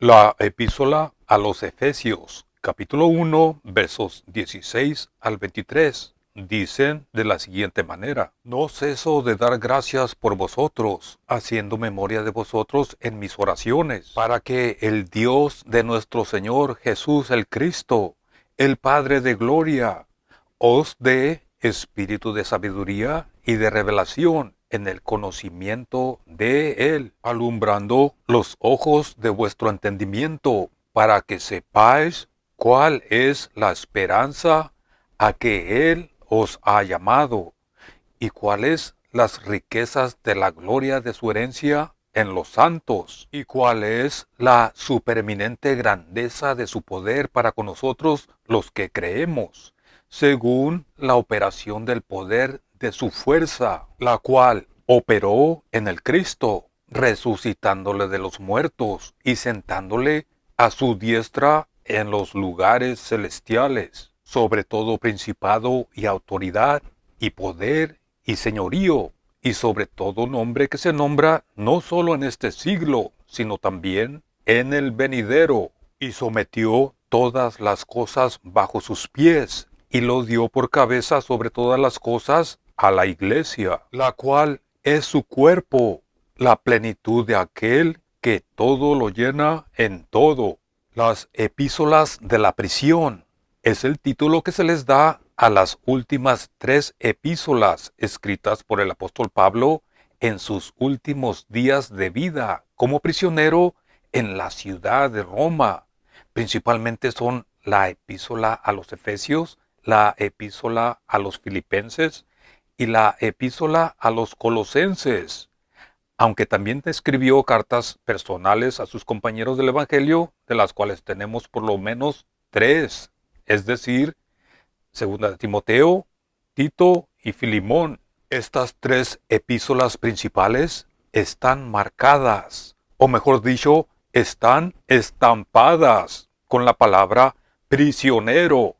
La epístola a los Efesios, capítulo 1, versos 16 al 23, dicen de la siguiente manera: No ceso de dar gracias por vosotros, haciendo memoria de vosotros en mis oraciones, para que el Dios de nuestro Señor Jesús el Cristo, el Padre de gloria, os dé espíritu de sabiduría y de revelación en el conocimiento de Él, alumbrando los ojos de vuestro entendimiento, para que sepáis cuál es la esperanza a que Él os ha llamado, y cuáles las riquezas de la gloria de su herencia en los santos, y cuál es la supereminente grandeza de su poder para con nosotros los que creemos, según la operación del poder de su fuerza, la cual operó en el Cristo, resucitándole de los muertos y sentándole a su diestra en los lugares celestiales, sobre todo principado y autoridad y poder y señorío, y sobre todo nombre que se nombra no solo en este siglo, sino también en el venidero, y sometió todas las cosas bajo sus pies, y lo dio por cabeza sobre todas las cosas a la iglesia, la cual es su cuerpo, la plenitud de aquel que todo lo llena en todo. Las epístolas de la prisión es el título que se les da a las últimas 3 epístolas escritas por el apóstol Pablo en sus últimos días de vida como prisionero en la ciudad de Roma. Principalmente son la epístola a los Efesios, la epístola a los Filipenses y la epístola a los Colosenses, aunque también escribió cartas personales a sus compañeros del Evangelio, de las cuales tenemos por lo menos 3, es decir, segunda de Timoteo, Tito y Filimón. Estas 3 epístolas principales están marcadas, o mejor dicho, están estampadas con la palabra prisionero,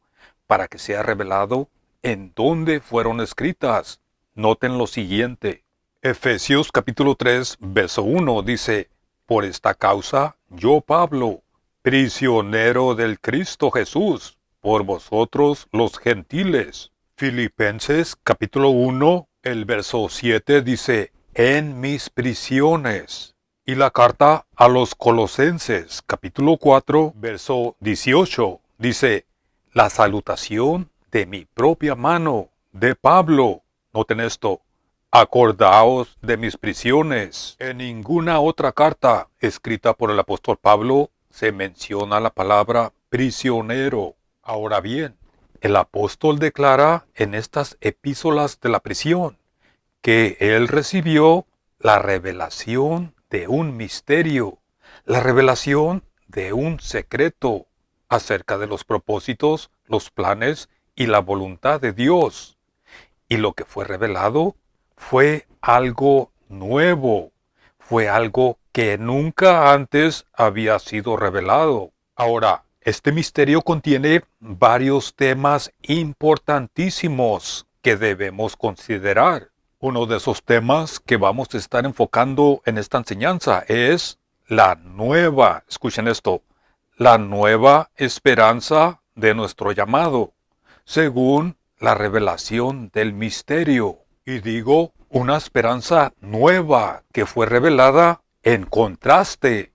para que sea revelado en dónde fueron escritas. Noten lo siguiente. Efesios capítulo 3, verso 1 dice: Por esta causa, yo Pablo, prisionero del Cristo Jesús, por vosotros los gentiles. Filipenses capítulo 1, el verso 7 dice: En mis prisiones. Y la carta a los Colosenses capítulo 4, verso 18 dice: La salutación de mi propia mano, de Pablo. Noten esto: Acordaos de mis prisiones. En ninguna otra carta escrita por el apóstol Pablo se menciona la palabra prisionero. Ahora bien, el apóstol declara en estas epístolas de la prisión que él recibió la revelación de un misterio, la revelación de un secreto acerca de los propósitos, los planes y la voluntad de Dios. Y lo que fue revelado fue algo nuevo, fue algo que nunca antes había sido revelado. Ahora, este misterio contiene varios temas importantísimos que debemos considerar. Uno de esos temas que vamos a estar enfocando en esta enseñanza es la nueva, escuchen esto, la nueva esperanza de nuestro llamado, según la revelación del misterio. Y digo, una esperanza nueva que fue revelada en contraste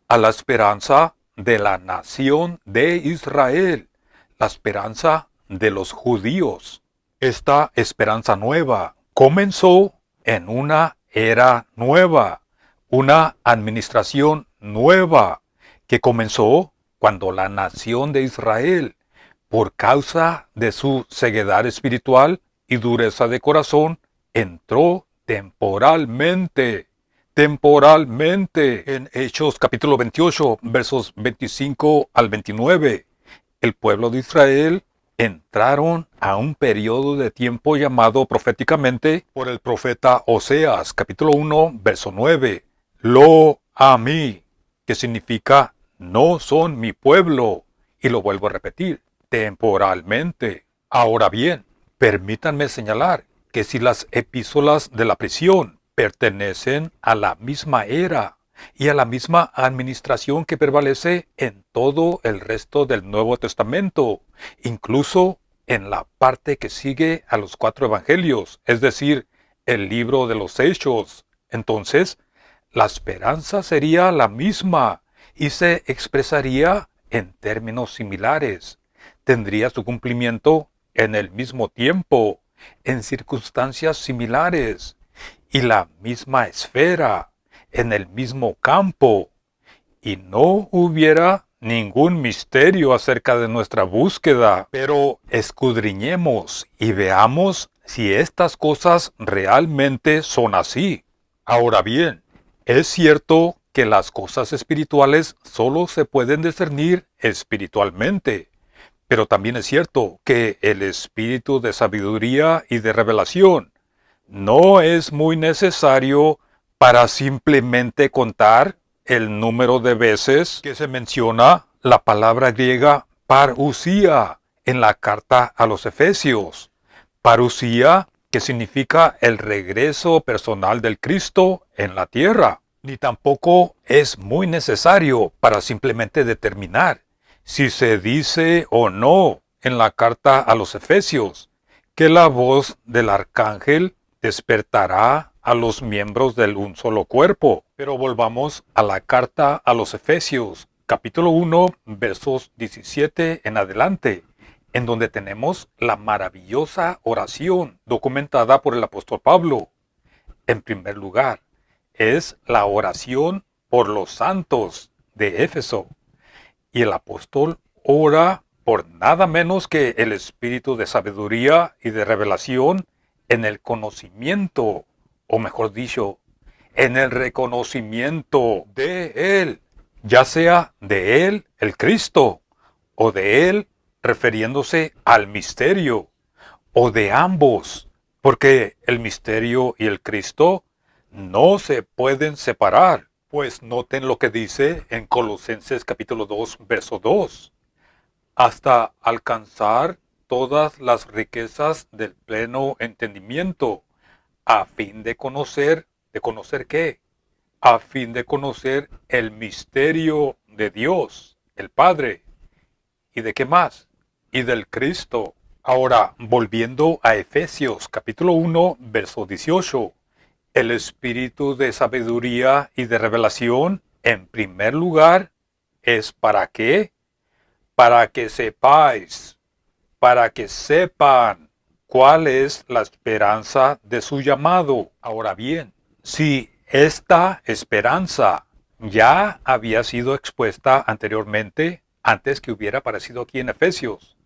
a la esperanza de la nación de Israel, la esperanza de los judíos. Esta esperanza nueva comenzó en una era nueva, una administración nueva, que comenzó cuando la nación de Israel, por causa de su ceguedad espiritual y dureza de corazón, entró temporalmente en Hechos capítulo 28, versos 25 al 29. El pueblo de Israel entraron a un periodo de tiempo llamado proféticamente por el profeta Oseas, capítulo 1, verso 9. Lo a mí, que significa no son mi pueblo. Y lo vuelvo a repetir, temporalmente. Ahora bien, permítanme señalar que si las epístolas de la prisión pertenecen a la misma era, y a la misma administración que prevalece en todo el resto del Nuevo Testamento, incluso en la parte que sigue a los 4 evangelios, es decir, el libro de los Hechos. Entonces, la esperanza sería la misma y se expresaría en términos similares. Tendría su cumplimiento en el mismo tiempo, en circunstancias similares, y la misma esfera, en el mismo campo, y no hubiera ningún misterio acerca de nuestra búsqueda. Pero escudriñemos y veamos si estas cosas realmente son así. Ahora bien, es cierto que las cosas espirituales solo se pueden discernir espiritualmente, pero también es cierto que el espíritu de sabiduría y de revelación no es muy necesario para simplemente contar el número de veces que se menciona la palabra griega parusía en la carta a los Efesios. Parusía, que significa el regreso personal del Cristo en la tierra. Ni tampoco es muy necesario para simplemente determinar si se dice o no en la carta a los Efesios que la voz del arcángel despertará a los miembros del un solo cuerpo. Pero volvamos a la carta a los Efesios, capítulo 1, versos 17 en adelante, en donde tenemos la maravillosa oración documentada por el apóstol Pablo. En primer lugar, es la oración por los santos de Éfeso. Y el apóstol ora por nada menos que el espíritu de sabiduría y de revelación en el conocimiento, o mejor dicho, en el reconocimiento de Él, ya sea de Él, el Cristo, o de Él refiriéndose al misterio, o de ambos, porque el misterio y el Cristo no se pueden separar. Pues noten lo que dice en Colosenses capítulo 2, verso 2. Hasta alcanzar todas las riquezas del pleno entendimiento, a fin de conocer qué? A fin de conocer el misterio de Dios, el Padre. ¿Y de qué más? Y del Cristo. Ahora, volviendo a Efesios capítulo 1, verso 18. El espíritu de sabiduría y de revelación, en primer lugar, es ¿para qué? Para que sepáis, para que sepan cuál es la esperanza de su llamado. Ahora bien, si esta esperanza ya había sido expuesta anteriormente, antes que hubiera aparecido aquí en Efesios,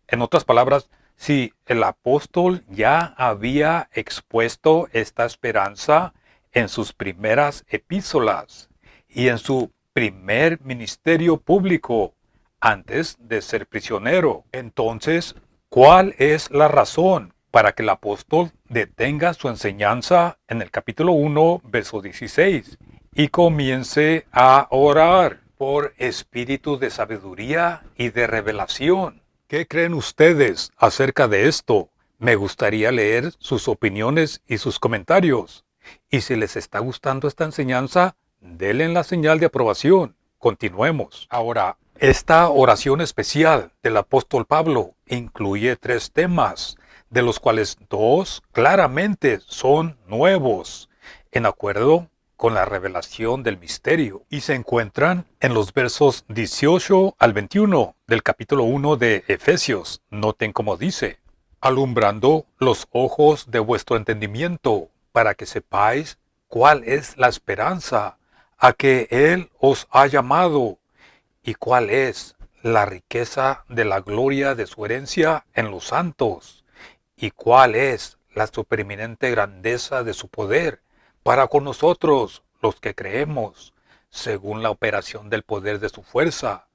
en otras palabras, si el apóstol ya había expuesto esta esperanza en sus primeras epístolas y en su primer ministerio público antes de ser prisionero, entonces, ¿cuál es la razón para que el apóstol detenga su enseñanza en el capítulo 1, verso 16 y comience a orar por espíritu de sabiduría y de revelación? ¿Qué creen ustedes acerca de esto? Me gustaría leer sus opiniones y sus comentarios. Y si les está gustando esta enseñanza, denle la señal de aprobación. Continuemos. Ahora, esta oración especial del apóstol Pablo incluye 3 temas, de los cuales 2 claramente son nuevos, en acuerdo con la revelación del misterio, y se encuentran en los versos 18 al 21 del capítulo 1 de Efesios. Noten cómo dice: alumbrando los ojos de vuestro entendimiento, para que sepáis cuál es la esperanza a que Él os ha llamado, y cuál es la riqueza de la gloria de su herencia en los santos, y cuál es la supereminente grandeza de su poder para con nosotros, los que creemos, según la operación del poder de su fuerza,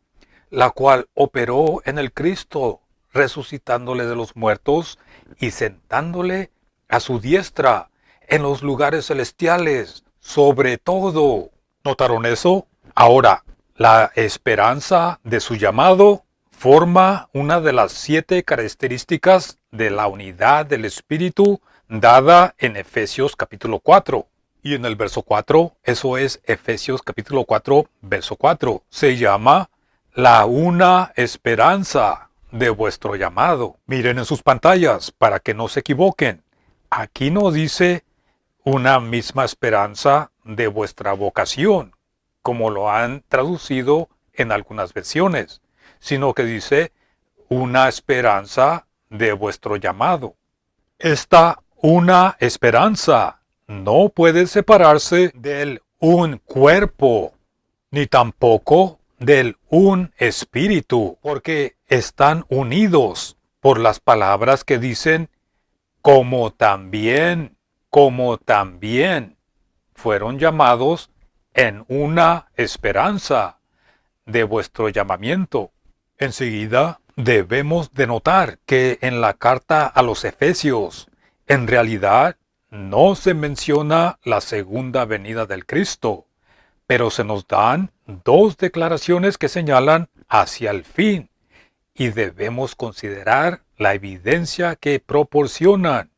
la cual operó en el Cristo, resucitándole de los muertos y sentándole a su diestra en los lugares celestiales, sobre todo. ¿Notaron eso? Ahora, la esperanza de su llamado forma una de las 7 características de la unidad del Espíritu dada en Efesios capítulo 4. Y en el verso 4, eso es Efesios capítulo 4, verso 4, se llama la una esperanza de vuestro llamado. Miren en sus pantallas para que no se equivoquen. Aquí no dice una misma esperanza de vuestra vocación, como lo han traducido en algunas versiones, sino que dice una esperanza de vuestro llamado. Esta una esperanza no puede separarse del un cuerpo, ni tampoco del un espíritu, porque están unidos por las palabras que dicen como también fueron llamados en una esperanza de vuestro llamamiento. Enseguida debemos de notar que en la carta a los Efesios, en realidad no se menciona la segunda venida del Cristo, pero se nos dan dos declaraciones que señalan hacia el fin, y debemos considerar la evidencia que proporcionan.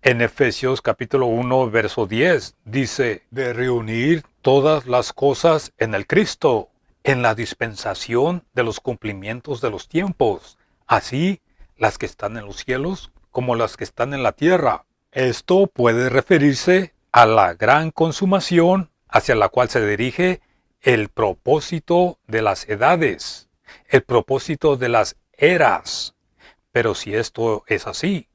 En Efesios capítulo 1, verso 10, dice, de reunir todas las cosas en el Cristo, en la dispensación de los cumplimientos de los tiempos, así las que están en los cielos como las que están en la tierra. Esto puede referirse a la gran consumación hacia la cual se dirige el propósito de las edades, el propósito de las eras. Pero si esto es así,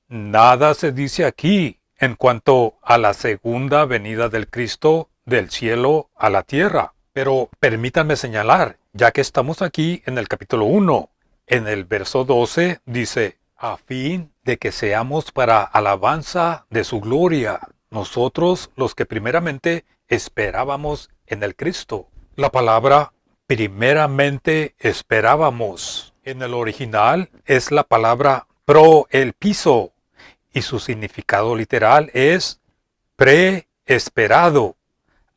nada se dice aquí en cuanto a la segunda venida del Cristo del cielo a la tierra. Pero permítanme señalar, ya que estamos aquí en el capítulo 1, en el verso 12 dice, a fin de que seamos para alabanza de su gloria, nosotros los que primeramente esperábamos en el Cristo. La palabra primeramente esperábamos en el original es la palabra proelpizo, y su significado literal es preesperado,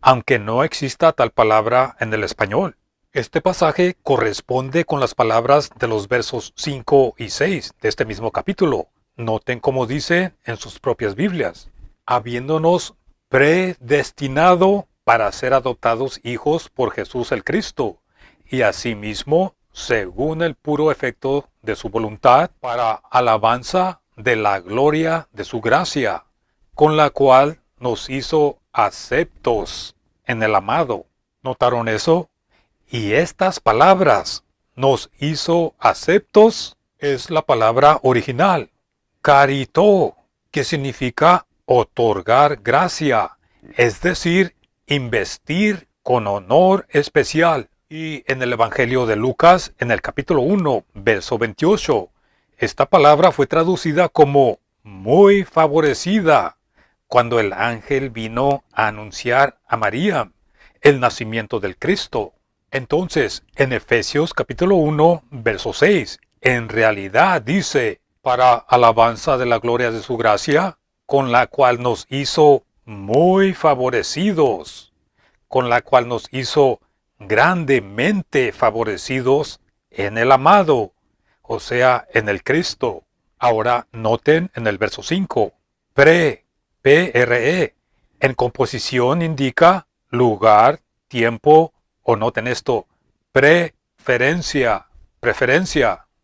aunque no exista tal palabra en el español. Este pasaje corresponde con las palabras de los versos 5 y 6 de este mismo capítulo. Noten cómo dice en sus propias Biblias, habiéndonos predestinado para ser adoptados hijos por Jesús el Cristo, y asimismo, según el puro efecto de su voluntad, para alabanza de la gloria de su gracia, con la cual nos hizo aceptos en el amado. ¿Notaron eso? Y estas palabras, nos hizo aceptos, es la palabra original, carito, que significa otorgar gracia, es decir, investir con honor especial. Y en el Evangelio de Lucas, en el capítulo 1, verso 28, esta palabra fue traducida como muy favorecida cuando el ángel vino a anunciar a María el nacimiento del Cristo. Entonces, en Efesios capítulo 1, verso 6, en realidad dice, para alabanza de la gloria de su gracia, con la cual nos hizo muy favorecidos, con la cual nos hizo grandemente favorecidos en el amado, o sea, en el Cristo. Ahora noten en el verso 5, pre, en composición indica lugar, tiempo, o noten esto, preferencia.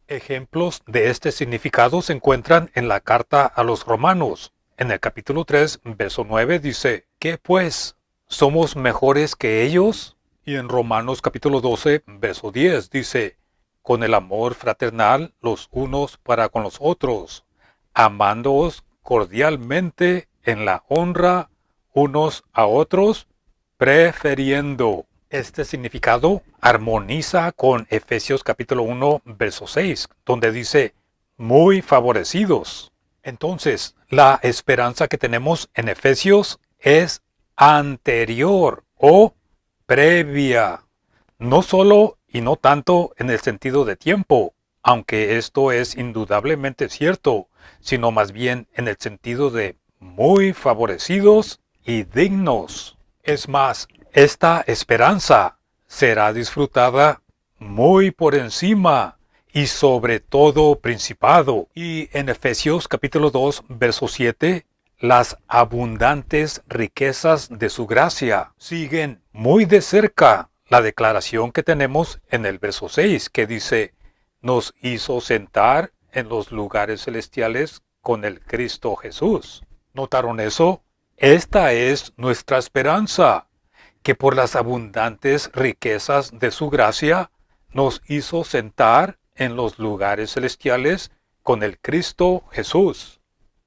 Ejemplos de este significado se encuentran en la carta a los Romanos. En el capítulo 3, verso 9 dice, ¿qué pues? ¿Somos mejores que ellos? Y en Romanos capítulo 12, verso 10 dice, con el amor fraternal los unos para con los otros, amándoos cordialmente en la honra unos a otros, prefiriendo. Este significado armoniza con Efesios capítulo 1, verso 6, donde dice, muy favorecidos. Entonces, la esperanza que tenemos en Efesios es anterior o previa, no solo y no tanto en el sentido de tiempo, aunque esto es indudablemente cierto, sino más bien en el sentido de muy favorecidos y dignos. Es más, esta esperanza será disfrutada muy por encima y sobre todo principado. Y en Efesios capítulo 2, verso 7, las abundantes riquezas de su gracia. Siguen muy de cerca la declaración que tenemos en el verso 6, que dice, nos hizo sentar en los lugares celestiales con el Cristo Jesús. ¿Notaron eso? Esta es nuestra esperanza, que por las abundantes riquezas de su gracia nos hizo sentar en los lugares celestiales con el Cristo Jesús.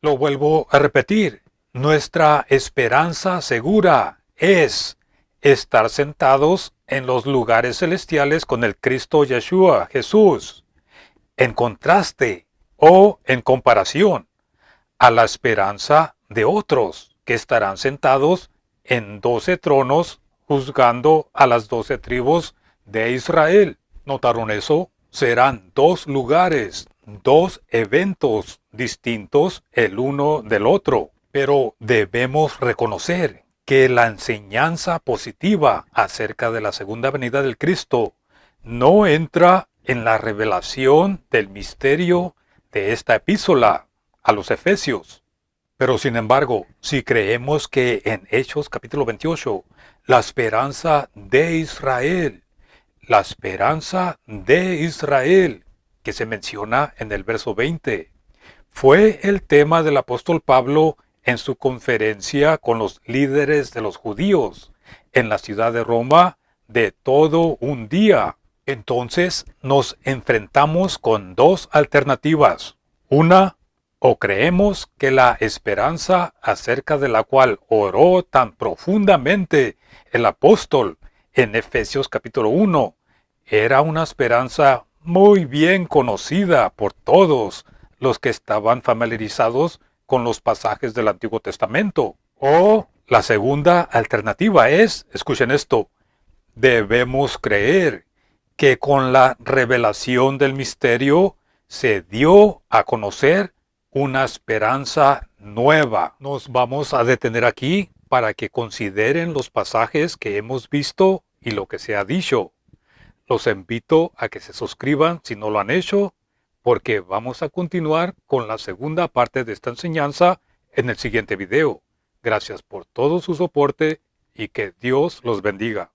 Lo vuelvo a repetir, nuestra esperanza segura es estar sentados en los lugares celestiales con el Cristo Yeshua, Jesús, en contraste o en comparación a la esperanza de otros que estarán sentados en 12 tronos juzgando a las 12 tribus de Israel. ¿Notaron eso? Serán dos lugares, dos eventos distintos el uno del otro. Pero debemos reconocer que la enseñanza positiva acerca de la segunda venida del Cristo no entra en la revelación del misterio de esta epístola a los Efesios. Pero sin embargo, si creemos que en Hechos capítulo 28, la esperanza de Israel, que se menciona en el verso 20, fue el tema del apóstol Pablo en su conferencia con los líderes de los judíos en la ciudad de Roma de todo un día. Entonces nos enfrentamos con dos alternativas. Una, o creemos que la esperanza acerca de la cual oró tan profundamente el apóstol en Efesios capítulo 1 era una esperanza muy bien conocida por todos los que estaban familiarizados con los pasajes del Antiguo Testamento. O la segunda alternativa es, escuchen esto, debemos creer que con la revelación del misterio se dio a conocer una esperanza nueva. Nos vamos a detener aquí para que consideren los pasajes que hemos visto y lo que se ha dicho. Los invito a que se suscriban si no lo han hecho, porque vamos a continuar con la segunda parte de esta enseñanza en el siguiente video. Gracias por todo su soporte y que Dios los bendiga.